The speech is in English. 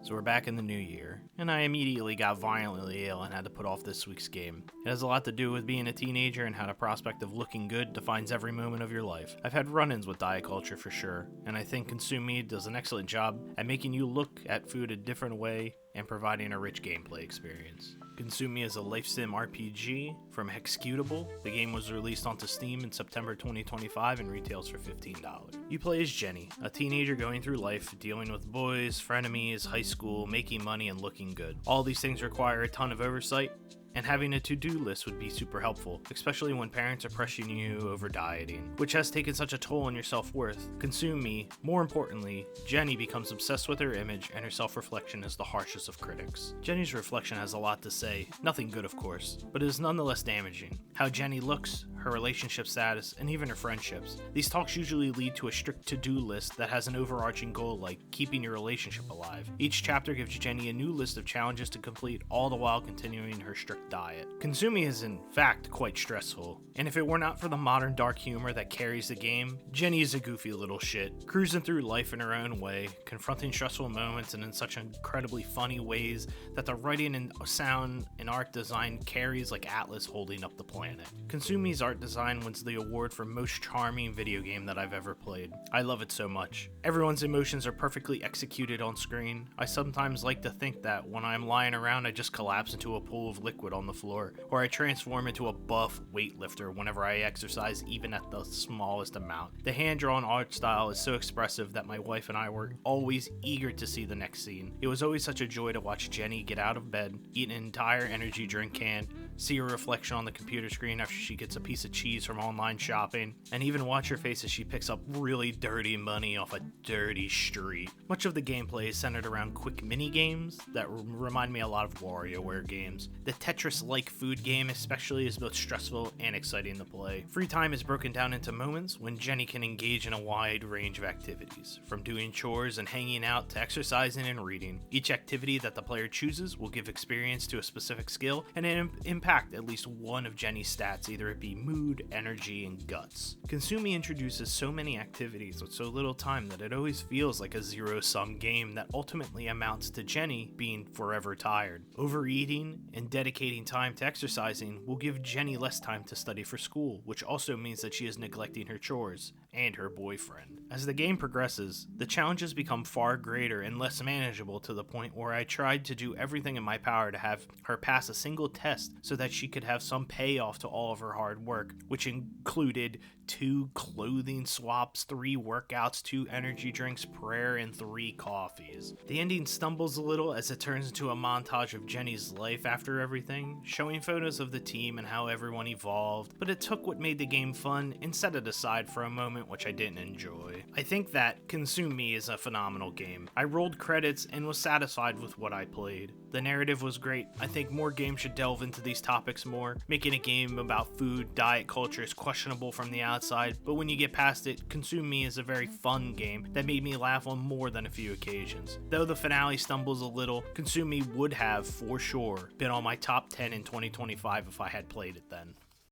So we're back in the new year, and I immediately got violently ill and had to put off this week's game. It has a lot to do with being a teenager and how the prospect of looking good defines every moment of your life. I've had run-ins with diet culture for sure, and I think Consume Me does an excellent job at making you look at food a different way and providing a rich gameplay experience. Consume Me is a life sim RPG from Hexecutable. The game was released onto Steam in September 2025 and retails for $15. You play as Jenny, a teenager going through life, dealing with boys, frenemies, high school, making money, and looking good. All these things require a ton of oversight, and having a to-do list would be super helpful, especially when parents are pressuring you over dieting, which has taken such a toll on your self-worth. Consume Me, more importantly, Jenny becomes obsessed with her image, and her self-reflection is the harshest of critics. Jenny's reflection has a lot to say, nothing good of course, but it is nonetheless damaging. How Jenny looks, her relationship status, and even her friendships. These talks usually lead to a strict to-do list that has an overarching goal like keeping your relationship alive. Each chapter gives Jenny a new list of challenges to complete, all the while continuing her strict diet. Consume Me is in fact quite stressful, and if it were not for the modern dark humor that carries the game, Jenny is a goofy little shit, cruising through life in her own way, confronting stressful moments and in such incredibly funny ways that the writing and sound and art design carries like Atlas holding up the planet. Consume Me's art design wins the award for most charming video game that I've ever played. I love it so much. Everyone's emotions are perfectly executed on screen. I sometimes like to think that when I'm lying around I just collapse into a pool of liquid on the floor, or I transform into a buff weightlifter whenever I exercise even at the smallest amount. The hand-drawn art style is so expressive that my wife and I were always eager to see the next scene. It was always such a joy to watch Jenny get out of bed, eat an entire energy drink can, see her reflection on the computer screen after she gets a piece of cheese from online shopping, and even watch her face as she picks up really dirty money off a dirty street. Much of the gameplay is centered around quick mini-games that remind me a lot of WarioWare games. The Tetris-like food game especially is both stressful and exciting to play. Free time is broken down into moments when Jenny can engage in a wide range of activities, from doing chores and hanging out to exercising and reading. Each activity that the player chooses will give experience to a specific skill and impact at least one of Jenny's stats, either it be mood, energy, and guts. Consume Me introduces so many activities with so little time that it always feels like a zero-sum game that ultimately amounts to Jenny being forever tired. Overeating and dedicating time to exercising will give Jenny less time to study for school, which also means that she is neglecting her chores and her boyfriend. As the game progresses, the challenges become far greater and less manageable, to the point where I tried to do everything in my power to have her pass a single test so that she could have some payoff to all of her hard work, which included 2 clothing swaps, 3 workouts, 2 energy drinks, prayer, and 3 coffees. The ending stumbles a little as it turns into a montage of Jenny's life after everything, showing photos of the team and how everyone evolved, but it took what made the game fun and set it aside for a moment, which I didn't enjoy. I think that Consume Me is a phenomenal game. I rolled credits and was satisfied with what I played. The narrative was great. I think more games should delve into these topics more. Making a game about food, diet culture is questionable from the outside, but when you get past it, Consume Me is a very fun game that made me laugh on more than a few occasions. Though the finale stumbles a little, Consume Me would have, for sure, been on my top 10 in 2025 if I had played it then.